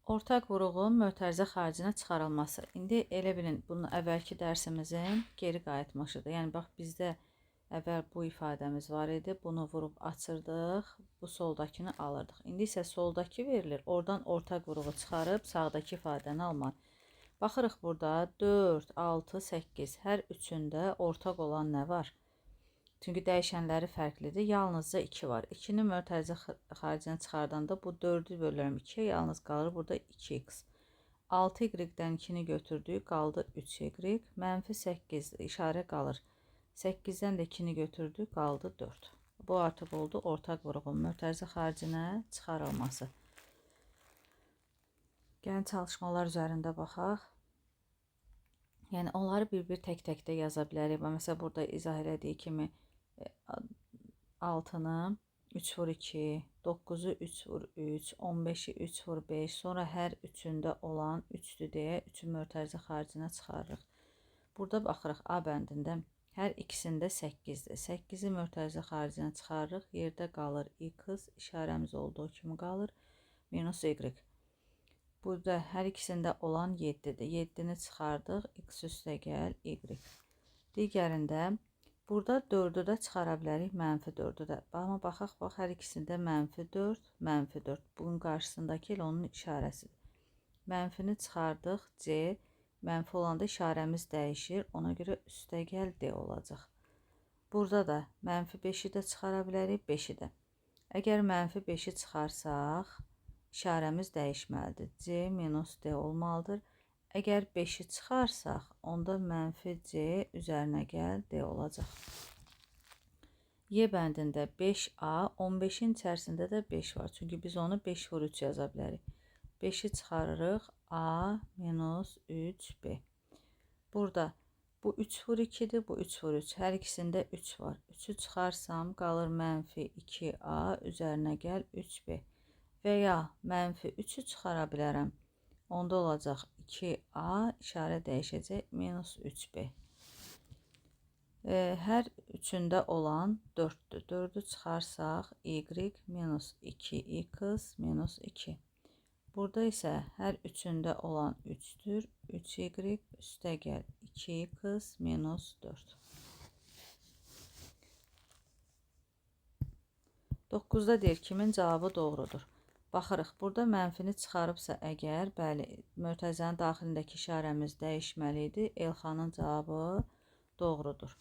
Ortaq vuruğun mötərizə xaricinə çıxarılması. İndi elə bilin, bunun əvvəlki dərsimizin geri qayıtmışıdır. Yəni, bax, bizdə əvvəl bu ifadəmiz var idi. Bunu vurub açırdıq, bu soldakını alırdıq. İndi isə soldakı verilir. Oradan ortaq vuruğu çıxarıb sağdakı ifadəni almaq. Baxırıq burada 4, 6, 8. Hər üçündə ortaq olan nə var? Çünki dəyişənləri fərqlidir. Yalnızca 2 var. 2-ni mötərizə xaricinə çıxardanda bu 4-ü bölürəm 2-yə, yalnız qalır burada 2x. 6y-dən 2-ni götürdük, qaldı 3y. Mənfi 8 işarə qalır. 8-dən də 2-ni götürdük, qaldı 4. Bu artıq oldu ortaq vuruğun mötərizə xaricinə çıxarılması. Gəlin çalışmalar üzərində baxaq. Yəni, onları bir-bir tək-tək də yaza bilərik. Məsələn, burada izah elədiyi kimi 6-nı 3 vur 2, 9-u 3 vur 3, 15-i 3 vur 5, sonra hər üçündə olan 3-dür deyə 3-ü mötərizə xaricinə çıxarırıq. Burada baxırıq A bəndində hər ikisində 8-dir. 8-i mötərizə xaricinə çıxarırıq. Yerdə qalır x, işarəmiz olduğu kimi qalır, minus y. Burada hər ikisində olan 7-dir. 7-ni çıxardıq, x üstə gəl y. Digərində burada 4-ü də çıxara bilərik, mənfi 4-ü də. Amma baxaq, hər ikisində mənfi 4, mənfi 4. Bunun qarşısındakı elə onun işarəsidir. Mənfini çıxardıq, C. Mənfi olanda işarəmiz dəyişir. Ona görə üstə gəl D olacaq. Burada da mənfi 5-i də çıxara bilərik, 5-i də. Əgər mənfi 5-i çıxarsaq, işarəmiz dəyişməlidir. C minus D olmalıdır. Əgər 5-i çıxarsaq, onda mənfi C üzərinə gəl D olacaq. Y bəndində 5A, 15-in içərisində də 5 var. Çünki biz onu 5 vur 3 yaza bilərik. 5-i çıxarırıq, A minus 3B. Burada bu 3 vur 2-dir, bu 3 vur 3. Hər ikisində 3 var. 3-ü çıxarsam, qalır mənfi 2A üzərinə gəl 3B. Və ya mənfi 3-ü çıxara bilərəm. Onda olacaq 2A, işarə dəyişəcək, minus 3B. Hər üçündə olan 4-dür. 4-ü çıxarsaq, y minus 2x minus 2. Burada isə hər üçündə olan 3-dür. 3y üstə gəl 2x minus 4. 9-da deyir, kimin cavabı doğrudur? Baxırıq, burada mənfini çıxarıbsa əgər, bəli, mötərizənin daxilindəki işarəmiz dəyişməli idi. Elxanın cavabı doğrudur.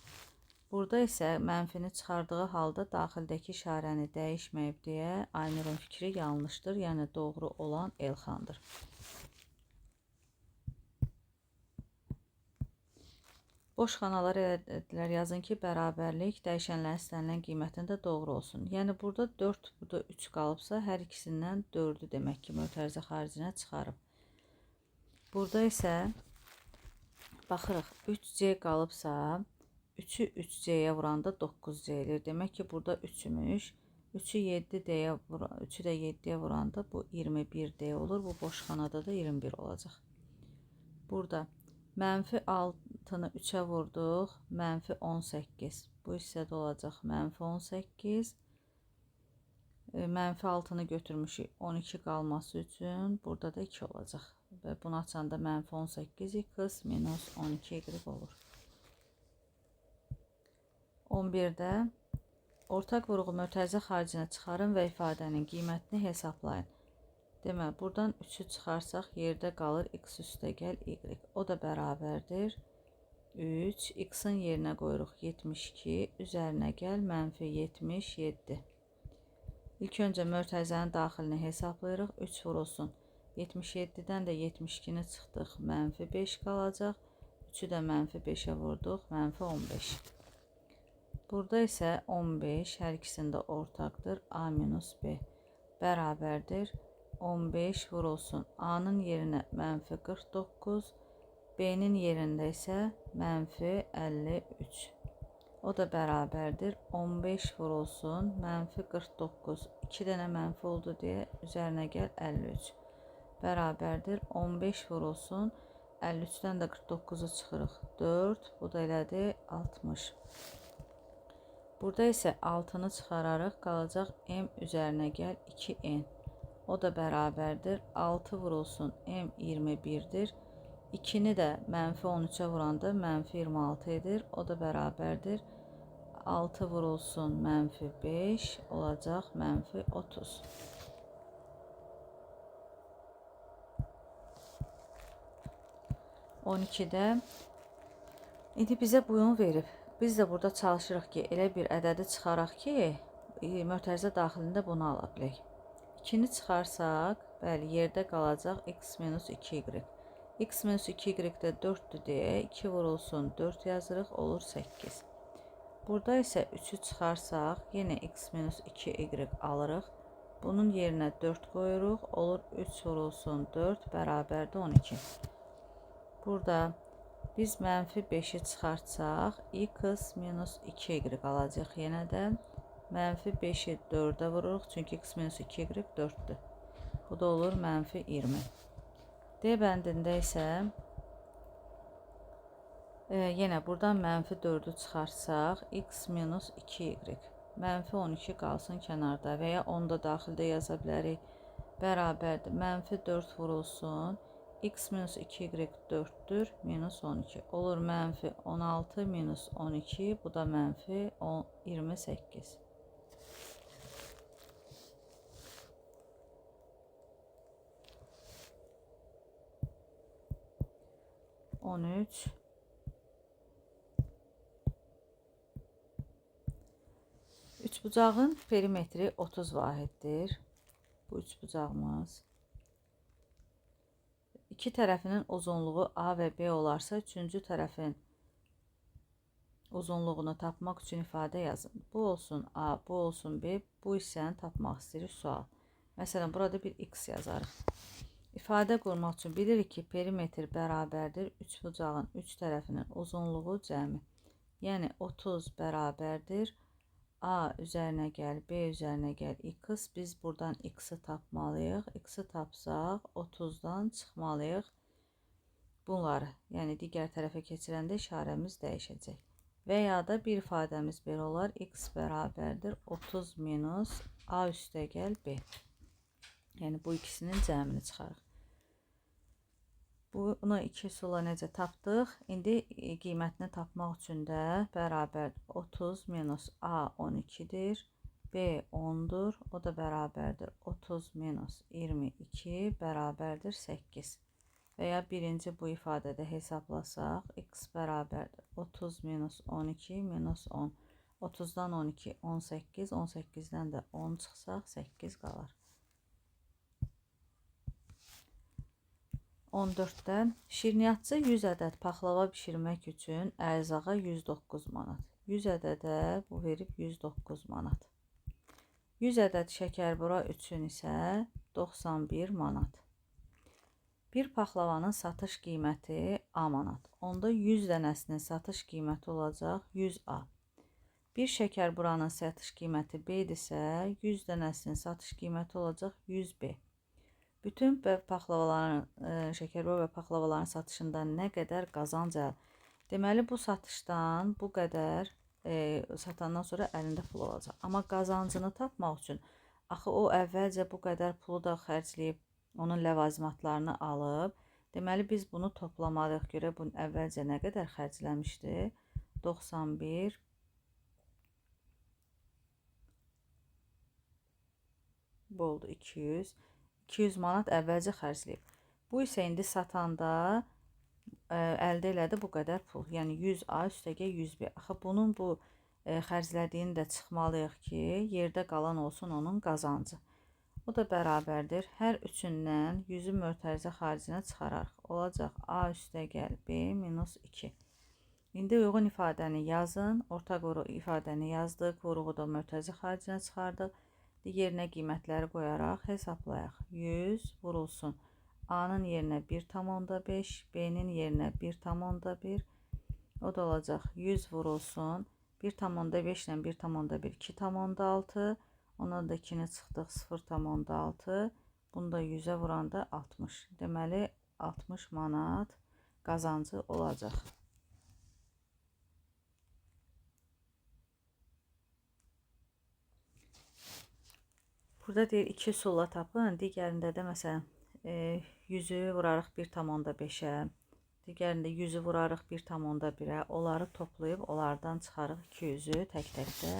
Burada isə mənfini çıxardığı halda daxildəki işarəni dəyişməyib deyə Aynurun fikri yanlışdır. Yəni, doğru olan Elxandır. Boş xanalar elədilər, yazın ki, bərabərlik dəyişənlərin istənilən qiymətində doğru olsun. Yəni, burada 4, burada 3 qalıbsa, hər ikisindən 4-ü demək ki, mötərizə xaricinə çıxarıb. Burada isə, baxırıq, 3C qalıbsa, 3-ü 3C-yə vuranda 9C edir. Demək ki, burada 3-ümüş. 3-ü 7-yə vuranda bu 21D olur. Bu boş xanada da 21 olacaq. Burada mənfi 6-nı 3-ə vurduq, mənfi 18. Bu hissədə olacaq mənfi 18. Mənfi 6-nı götürmüşük 12 qalması üçün. Burada da 2 olacaq. Və bunu açanda mənfi 18x minus 12y olur. 11-də ortaq vuruğu mötərizə xaricinə çıxarın və ifadənin qiymətini hesablayın. Demək, buradan 3-ü çıxarsaq, yerdə qalır x üstə gəl y. O da bərabərdir 3. X-in yerinə qoyuruq 72. Üzərinə gəl mənfi 77. İlk öncə mötərizənin daxilini hesablayırıq. 3 vurulsun. 77-dən də 72-ni çıxdıq. Mənfi 5 qalacaq. 3-ü də mənfi 5-ə vurduq. Mənfi 15. Burada isə 15 hər ikisində ortaqdır. A minus B bərabərdir 15 vurulsun. A-nın yerinə mənfi 49, B-nin yerində isə mənfi 53. O da bərabərdir 15 vurulsun mənfi 49. 2 dənə mənfi oldu deyə üzərinə gəl 53. Bərabərdir 15 vurulsun 53-dən də 49-u çıxırıq 4. Bu da elədi 60. Burada isə 6-nı çıxararıq, qalacaq m üzərinə gəl 2n. o da bərabərdir. 6 vurulsun M21'dir. 2'ni də -13'e vuranda -26 edir. O da bərabərdir. 6 vurulsun -5 olacaq -30. 12'də indi bizə bunu verib. Biz də burada çalışırıq ki, elə bir ədədi çıxaraq ki, mötərizə daxilində bunu ala bilək. 2'ni çıxarsaq, bəli, yerdə qalacaq x minus 2y. X minus 2y də 4'dür deyə 2 vurulsun 4 yazırıq, olur 8. Burada isə 3'ü çıxarsaq, yenə x minus 2y alırıq. Bunun yerinə 4 qoyuruq, olur 3 vurulsun 4 bərabərdir 12. Burada biz -5'i çıxartsaq, x minus 2y alacaq yenə də. -5'i 4'e vururuq, çünki x minus 2y 4'dür. Bu da olur -20. D bəndində isə yenə buradan -4'ü çıxarsaq, x minus 2y. -12 qalsın kənarda və ya 10 da daxildə yaza bilərik. Bərabərdir. -4 vurulsun. X minus 2y 4'dür. Minus 12. Olur -16 minus 12. Bu da -28. 13. Üçbucağın perimetri 30 vahiddir. Bu üçbucağımız. İki tərəfinin uzunluğu A və B olarsa, üçüncü tərəfin uzunluğunu tapmaq üçün ifadə yazın. Bu olsun A, bu olsun B, bu hissəni tapmaq istəyirik, sual. Məsələn, burada bir x yazarıq. İfadə qurmaq üçün bilirik ki, perimetr bərabərdir üçbucağın üç tərəfinin uzunluğu cəmi. Yəni 30 bərabərdir A üzərinə gəl, B üzərinə gəl, x. Biz buradan x'i tapmalıyıq. X'i tapsaq 30'dan çıxmalıyıq. Bunları, yəni digər tərəfə keçirəndə işarəmiz dəyişəcək. Və ya da bir ifadəmiz belə olar. X bərabərdir 30 minus A üstə gəl B. Yəni bu ikisinin cəmini çıxarıq. Bunu 2 üsulla necə tapdıq? İndi qiymətini tapmaq üçün də bərabər 30 minus A 12'dir. B 10'dur. O da bərabərdir 30 minus 22 bərabərdir 8. Və ya birinci bu ifadədə hesablasaq, x bərabərdir 30 minus 12 minus 10. 30'dan 12 18, 18'dən də 10 çıxsaq 8 qalar. 14'dən şirniyyatçı 100 ədəd paxlava bişirmək üçün ərzağa 109 manat. 100 ədədə bu verib 109 manat. 100 ədəd şəkərbura üçün isə 91 manat. Bir paxlavanın satış qiyməti A manat. Onda 100 dənəsinin satış qiyməti olacaq 100 A. Bir şəkərburanın satış qiyməti B idisə, 100 dənəsinin satış qiyməti olacaq 100 B. Bütün paxlavaların, şəkərbura və paxlavaların satışından nə qədər qazanc əldə? Deməli, bu satışdan bu qədər satandan sonra əlində pul olacaq. Amma qazancını tapmaq üçün, axı o əvvəlcə bu qədər pulu da xərcləyib, onun ləvazimatlarını alıb. Deməli, biz bunu toplamalıyıq. Görə bunun əvvəlcə nə qədər xərcləmişdi? 91 bu oldu 200. 200 manat əvvəlcə xərcləyib. Bu isə indi satanda əldə elədi bu qədər pul. Yəni 100 A üstəgə 100 B. Axı bunun bu xərclədiyini də çıxmalıyıq ki, yerdə qalan olsun onun qazancı. O da bərabərdir. Hər üçündən 100'ü mötərizə xaricinə çıxararıq. Olacaq A üstəgəl B minus 2. İndi uyğun ifadəni yazın. Orta qoru ifadəni yazdıq. Qoruğu da mötərizə xaricinə çıxardıq. Yerinə qiymətləri qoyaraq hesablayaq. 100 vurulsun. A-nın yerinə 1,5, B-nin yerinə 1,1. O da olacaq 100 vurulsun. 1,5 ilə 1,1 2,6. Ondan da 2'ni çıxdıq 0,6. Bunu da 100'ə vuranda 60. Deməli 60 manat qazancı olacaq. Burada deyir 2 üsulla tapın. Digərində də məsələn 100-ü vurarıq 1,5-ə. Digərində 100-ü vurarıq 1,1-ə. Onları toplayıb onlardan çıxarıq 200-ü tək-təkdə.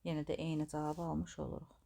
Yenə də eyni cavabı almış oluruq.